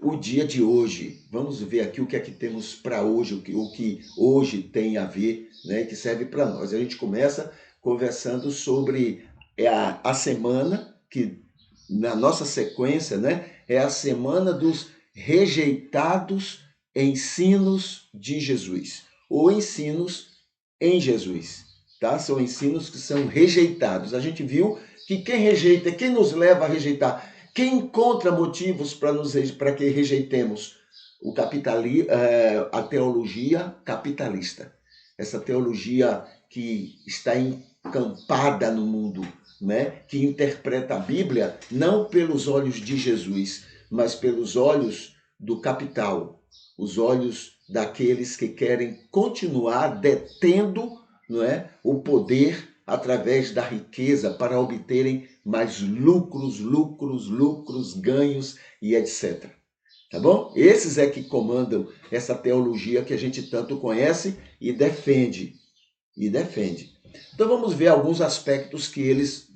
o dia de hoje. Vamos ver aqui o que é que temos para hoje, o que hoje tem a ver, né, que serve para nós. A gente começa conversando sobre a semana, que na nossa sequência, né, é a semana dos rejeitados ensinos de Jesus, ou ensinos em Jesus, tá? São ensinos que são rejeitados. A gente viu que quem rejeita, quem nos leva a rejeitar, quem encontra motivos para que rejeitemos a teologia capitalista. Essa teologia que está encampada no mundo, né? Que interpreta a Bíblia não pelos olhos de Jesus, mas pelos olhos do capital, os olhos daqueles que querem continuar detendo, não é, o poder através da riqueza para obterem mais lucros, ganhos e etc. Tá bom? Esses é que comandam essa teologia que a gente tanto conhece e defende. Então vamos ver alguns aspectos que eles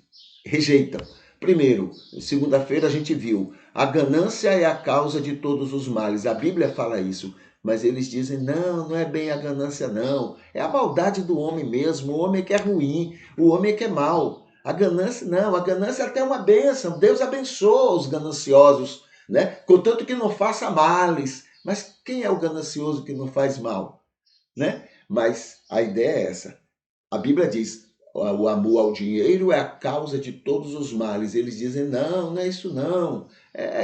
rejeitam. Primeiro, segunda-feira a gente viu, a ganância é a causa de todos os males. A Bíblia fala isso, mas eles dizem, não é bem a ganância não, é a maldade do homem mesmo, o homem que é ruim, o homem que é mau. A ganância não, a ganância é até uma bênção, Deus abençoa os gananciosos, né? Contanto que não faça males. Mas quem é o ganancioso que não faz mal, né? Mas a ideia é essa. A Bíblia diz, o amor ao dinheiro é a causa de todos os males. Eles dizem, não é isso não.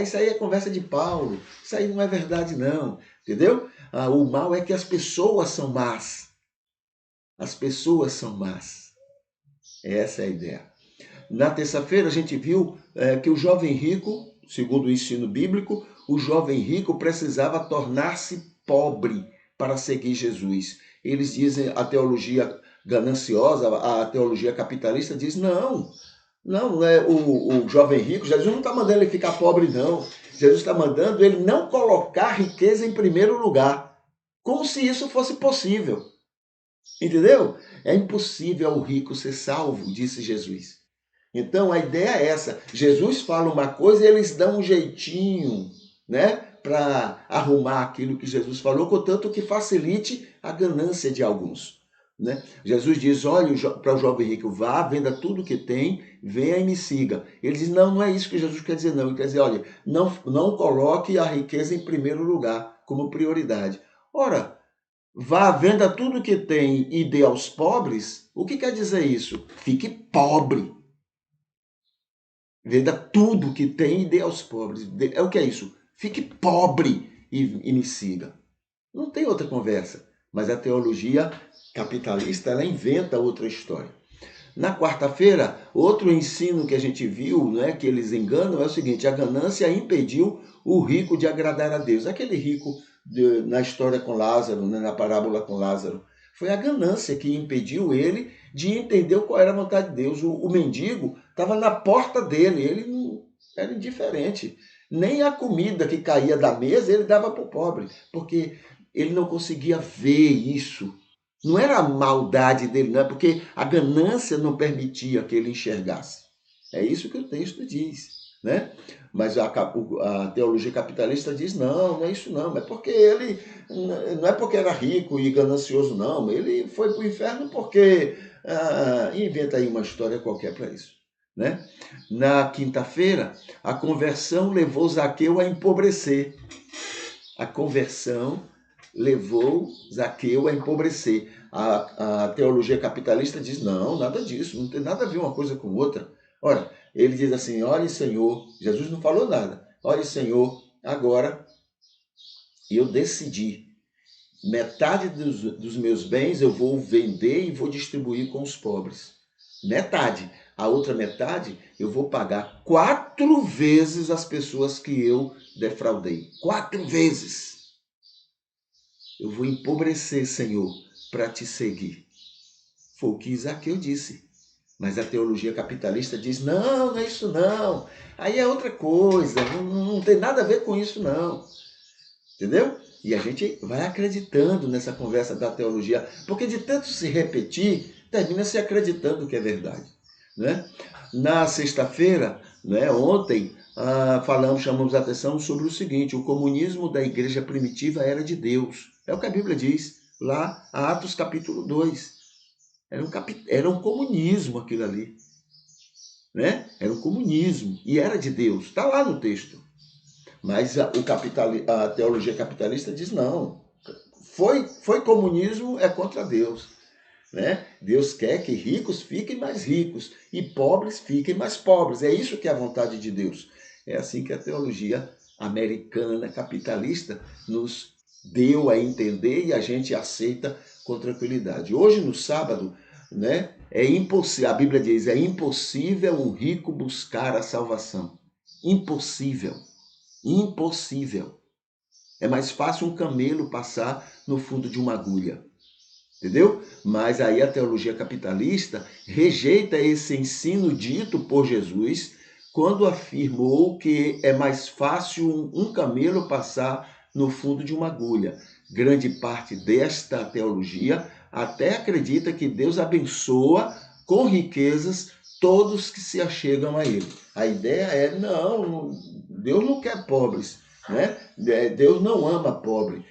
Isso aí é conversa de Paulo. Isso aí não é verdade não. Entendeu? O mal é que as pessoas são más. As pessoas são más. Essa é a ideia. Na terça-feira a gente viu que o jovem rico, segundo o ensino bíblico, o jovem rico precisava tornar-se pobre para seguir Jesus. Eles dizem, a teologia gananciosa, a teologia capitalista diz, não é o jovem rico, Jesus não está mandando ele ficar pobre não. Jesus está mandando ele não colocar a riqueza em primeiro lugar, como se isso fosse possível. Entendeu? É impossível ao rico ser salvo, disse Jesus. Então a ideia é essa. Jesus fala uma coisa e eles dão um jeitinho, né, para arrumar aquilo que Jesus falou, contanto que facilite a ganância de alguns. Né? Jesus diz, olha para o jovem rico, vá, venda tudo que tem, venha e me siga. Ele diz, não é isso que Jesus quer dizer, não. Ele quer dizer, olha, não coloque a riqueza em primeiro lugar, como prioridade. Ora, vá, venda tudo que tem e dê aos pobres, o que quer dizer isso? Fique pobre. Venda tudo que tem e dê aos pobres. É o que é isso? Fique pobre e me siga. Não tem outra conversa. Mas a teologia capitalista, ela inventa outra história. Na quarta-feira, outro ensino que a gente viu, né, que eles enganam, é o seguinte, a ganância impediu o rico de agradar a Deus. Aquele rico na história com Lázaro, né, na parábola com Lázaro, foi a ganância que impediu ele de entender qual era a vontade de Deus. O mendigo estava na porta dele, ele não era indiferente. Nem a comida que caía da mesa ele dava para o pobre, porque ele não conseguia ver isso. Não era a maldade dele, não, é porque a ganância não permitia que ele enxergasse. É isso que o texto diz, né? Mas a teologia capitalista diz, não é isso não, é porque ele, não é porque era rico e ganancioso, não, ele foi para o inferno porque, inventa aí uma história qualquer para isso. Né? Na quinta-feira, a conversão levou Zaqueu a empobrecer. A conversão levou Zaqueu a empobrecer. A teologia capitalista diz, não, nada disso, não tem nada a ver uma coisa com outra. Ora, ele diz assim, olhe Senhor, Jesus não falou nada, olhe Senhor, agora eu decidi, metade dos meus bens eu vou vender e vou distribuir com os pobres. Metade. A outra metade eu vou pagar 4 vezes as pessoas que eu defraudei. 4 vezes. Eu vou empobrecer, Senhor, para te seguir. Foi o que Zaqueu disse. Mas a teologia capitalista diz, não é isso não. Aí é outra coisa, não tem nada a ver com isso não. Entendeu? E a gente vai acreditando nessa conversa da teologia, porque de tanto se repetir, termina se acreditando que é verdade. Né? Na sexta-feira, né, ontem, chamamos a atenção sobre o seguinte: o comunismo da igreja primitiva era de Deus. É o que a Bíblia diz, lá, Atos capítulo 2. Era um comunismo aquilo ali, né? Era um comunismo e era de Deus. Está lá no texto. Mas a teologia capitalista diz não. Foi comunismo, é contra Deus. Né? Deus quer que ricos fiquem mais ricos e pobres fiquem mais pobres. É isso que é a vontade de Deus. É assim que a teologia americana capitalista nos deu a entender e a gente aceita com tranquilidade. Hoje, no sábado, né, é impossível, a Bíblia diz, é impossível um rico buscar a salvação. Impossível. Impossível. É mais fácil um camelo passar no fundo de uma agulha. Entendeu? Mas aí a teologia capitalista rejeita esse ensino dito por Jesus quando afirmou que é mais fácil um camelo passar no fundo de uma agulha. Grande parte desta teologia até acredita que Deus abençoa com riquezas todos que se achegam a Ele. A ideia é, não, Deus não quer pobres, né? Deus não ama pobre.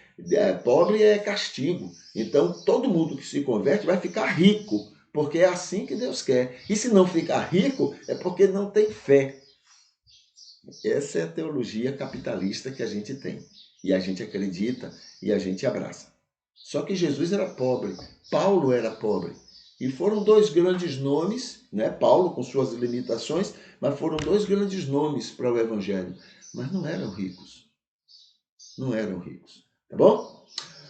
Pobre é castigo. Então, todo mundo que se converte vai ficar rico, porque é assim que Deus quer. E se não ficar rico, é porque não tem fé. Essa é a teologia capitalista que a gente tem. E a gente acredita e a gente abraça. Só que Jesus era pobre, Paulo era pobre. E foram dois grandes nomes, né? Paulo com suas limitações, mas foram dois grandes nomes para o evangelho. Mas não eram ricos. Não eram ricos. Tá bom?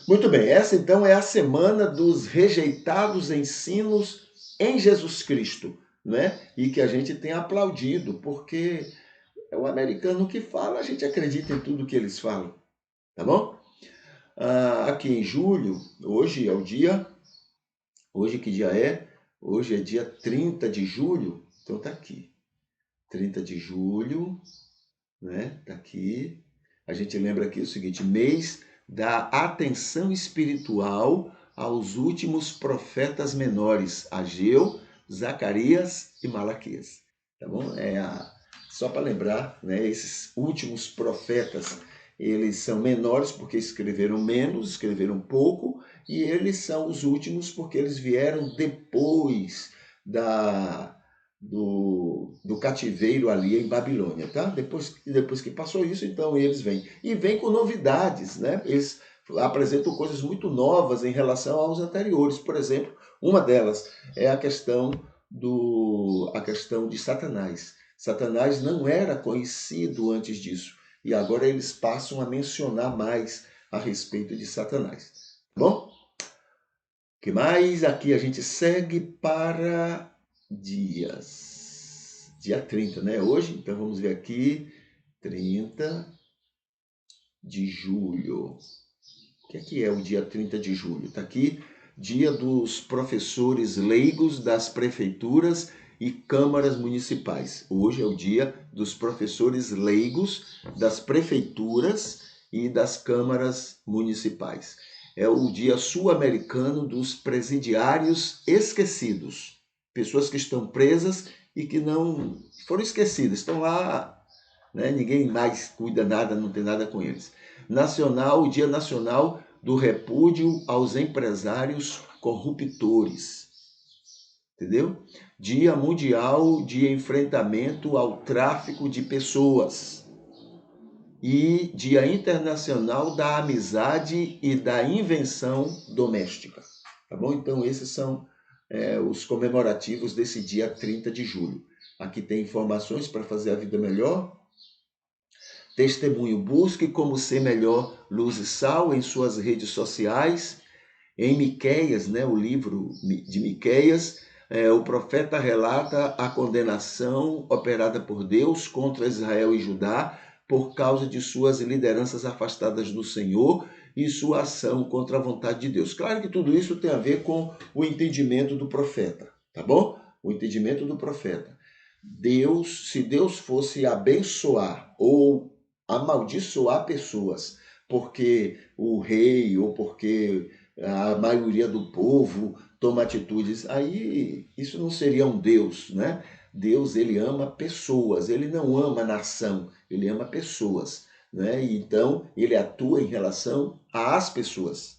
Muito bem, essa então é a semana dos rejeitados ensinos em Jesus Cristo, né? E que a gente tem aplaudido, porque é o americano que fala, a gente acredita em tudo que eles falam, tá bom? Aqui em julho, hoje é o dia, hoje que dia é? Hoje é dia 30 de julho, então tá aqui, 30 de julho, né? Tá aqui. A gente lembra aqui o seguinte: mês da atenção espiritual aos últimos profetas menores, Ageu, Zacarias e Malaquias. Tá bom? Só para lembrar, né, esses últimos profetas, eles são menores porque escreveram menos, escreveram pouco, e eles são os últimos porque eles vieram depois do cativeiro ali em Babilônia, tá? Depois que passou isso, então eles vêm. E vêm com novidades, né? Eles apresentam coisas muito novas em relação aos anteriores. Por exemplo, uma delas é a questão de Satanás. Satanás não era conhecido antes disso. E agora eles passam a mencionar mais a respeito de Satanás. Bom? Que mais? Aqui a gente segue para dias. Dia 30, né? Hoje, então vamos ver aqui. 30 de julho. O que é o dia 30 de julho? Está aqui, dia dos professores leigos das prefeituras e câmaras municipais. Hoje é o dia dos professores leigos das prefeituras e das câmaras municipais. É o dia sul-americano dos presidiários esquecidos. Pessoas que estão presas e que não foram esquecidas, estão lá, né? Ninguém mais cuida nada, não tem nada com eles. O Dia Nacional do Repúdio aos Empresários Corruptores. Entendeu? Dia Mundial de Enfrentamento ao Tráfico de Pessoas. E Dia Internacional da Amizade e da Invenção Doméstica. Tá bom? Então, esses são os comemorativos desse dia 30 de julho. Aqui tem informações para fazer a vida melhor. Testemunho, busque como ser melhor luz e sal em suas redes sociais. Em Miqueias, né, o livro de Miqueias, o profeta relata a condenação operada por Deus contra Israel e Judá por causa de suas lideranças afastadas do Senhor e sua ação contra a vontade de Deus. Claro que tudo isso tem a ver com o entendimento do profeta, tá bom? O entendimento do profeta. Se Deus fosse abençoar ou amaldiçoar pessoas porque o rei ou porque a maioria do povo toma atitudes, aí isso não seria um Deus, né? Deus, ele ama pessoas, ele não ama nação, ele ama pessoas, né? E então, ele atua em relação às pessoas.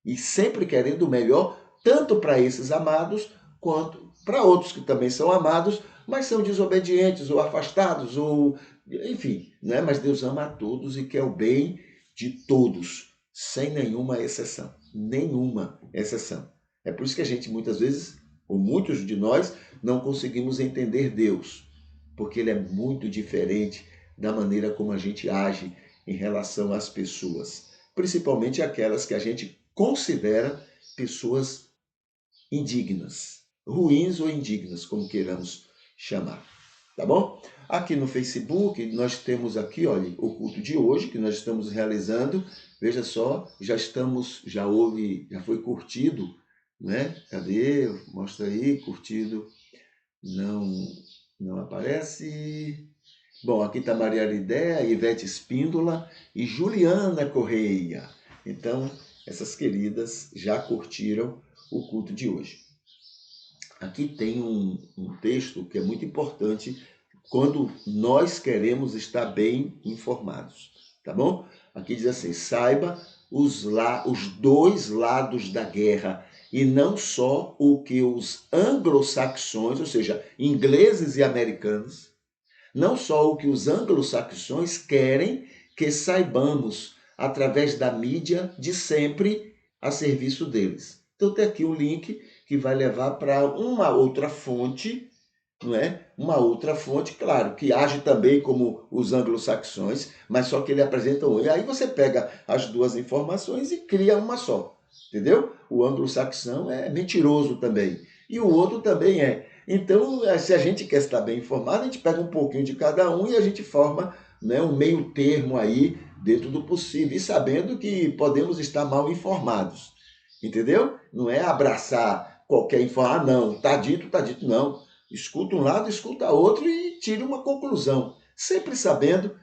E sempre querendo o melhor, tanto para esses amados, quanto para outros que também são amados, mas são desobedientes ou afastados, ou enfim, né? Mas Deus ama a todos e quer o bem de todos, sem nenhuma exceção. Nenhuma exceção. É por isso que a gente muitas vezes, ou muitos de nós, não conseguimos entender Deus, porque ele é muito diferente da maneira como a gente age em relação às pessoas, principalmente aquelas que a gente considera pessoas indignas, ruins ou indignas, como queiramos chamar. Tá bom? Aqui no Facebook, nós temos aqui, olha, o culto de hoje, que nós estamos realizando. Veja só, já foi curtido, né? Cadê? Mostra aí, curtido. Não, não aparece. Bom, aqui está Maria Lidéia, Ivete Espíndola e Juliana Correia. Então, essas queridas já curtiram o culto de hoje. Aqui tem um texto que é muito importante quando nós queremos estar bem informados, tá bom? Aqui diz assim: saiba os dois lados da guerra e não só o que os anglo-saxões, ou seja, ingleses e americanos, não só o que os anglo-saxões querem que saibamos através da mídia de sempre a serviço deles. Então tem aqui o link que vai levar para uma outra fonte, não é? Uma outra fonte, claro, que age também como os anglo-saxões, mas só que ele apresenta um. E aí você pega as duas informações e cria uma só, entendeu? O anglo-saxão é mentiroso também, e o outro também é. Então, se a gente quer estar bem informado, a gente pega um pouquinho de cada um e a gente forma, né, um meio termo aí dentro do possível, e sabendo que podemos estar mal informados, entendeu? Não é abraçar qualquer informação, não, tá dito, não. Escuta um lado, escuta outro e tira uma conclusão, sempre sabendo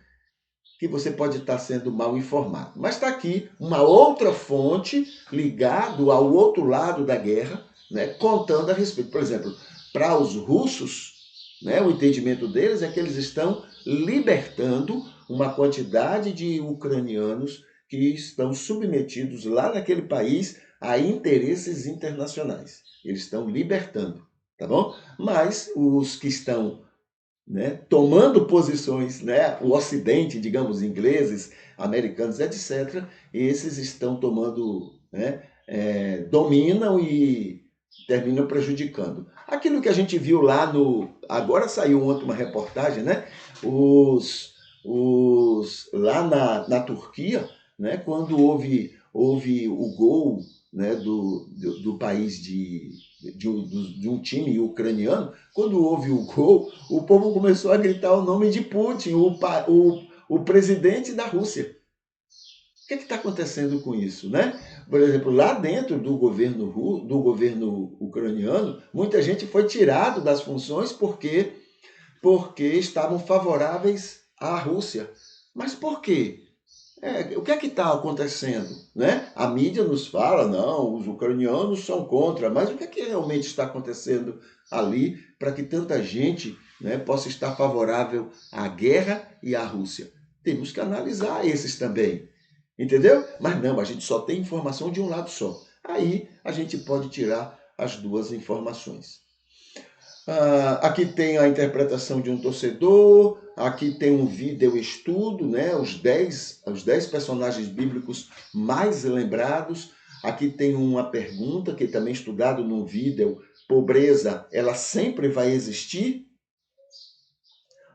que você pode estar sendo mal informado. Mas está aqui uma outra fonte ligado ao outro lado da guerra, né, contando a respeito. Por exemplo, para os russos, né, o entendimento deles é que eles estão libertando uma quantidade de ucranianos que estão submetidos lá naquele país a interesses internacionais. Eles estão libertando, tá bom? Mas os que estão, né, tomando posições, né, o Ocidente, digamos, ingleses, americanos, etc., esses estão tomando, né, dominam e terminam prejudicando. Aquilo que a gente viu lá no... Agora saiu ontem uma reportagem, né? Lá na Turquia, né, quando houve o gol, né, do país de um time ucraniano, quando houve o gol, o povo começou a gritar o nome de Putin, o presidente da Rússia. O que está acontecendo com isso, né? Por exemplo, lá dentro do governo ucraniano, muita gente foi tirado das funções porque estavam favoráveis à Rússia. Mas por quê? O que é que está acontecendo, né? A mídia nos fala, não, os ucranianos são contra, mas o que é que realmente está acontecendo ali para que tanta gente, né, possa estar favorável à guerra e à Rússia? Temos que analisar esses também, entendeu? Mas não, a gente só tem informação de um lado só. Aí a gente pode tirar as duas informações. Aqui tem a interpretação de um torcedor, aqui tem um vídeo estudo, né? Os dez personagens bíblicos mais lembrados. Aqui tem uma pergunta que também é estudado no vídeo: pobreza, ela sempre vai existir?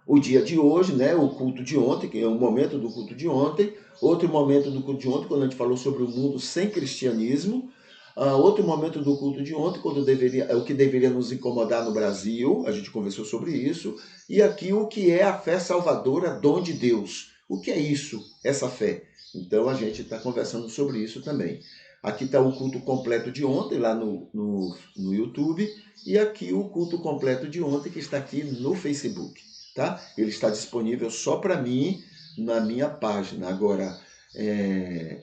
O dia de hoje, né? O culto de ontem, que é o momento do culto de ontem. Outro momento do culto de ontem, quando a gente falou sobre o mundo sem cristianismo. Outro momento do culto de ontem, quando o que deveria nos incomodar no Brasil, a gente conversou sobre isso, e aqui o que é a fé salvadora, dom de Deus. O que é isso, essa fé? Então a gente está conversando sobre isso também. Aqui está o culto completo de ontem, lá no YouTube, e aqui o culto completo de ontem, que está aqui no Facebook. Tá? Ele está disponível só para mim na minha página. Agora,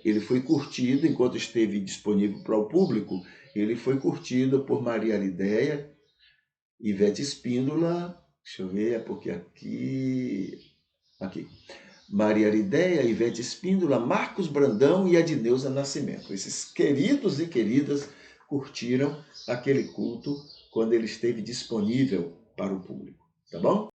ele foi curtido, enquanto esteve disponível para o público, ele foi curtido por Maria Lidéia, Ivete Espíndola, deixa eu ver, é porque aqui. Maria Aridéia, Ivete Espíndola, Marcos Brandão e Adneuza Nascimento. Esses queridos e queridas curtiram aquele culto quando ele esteve disponível para o público, tá bom?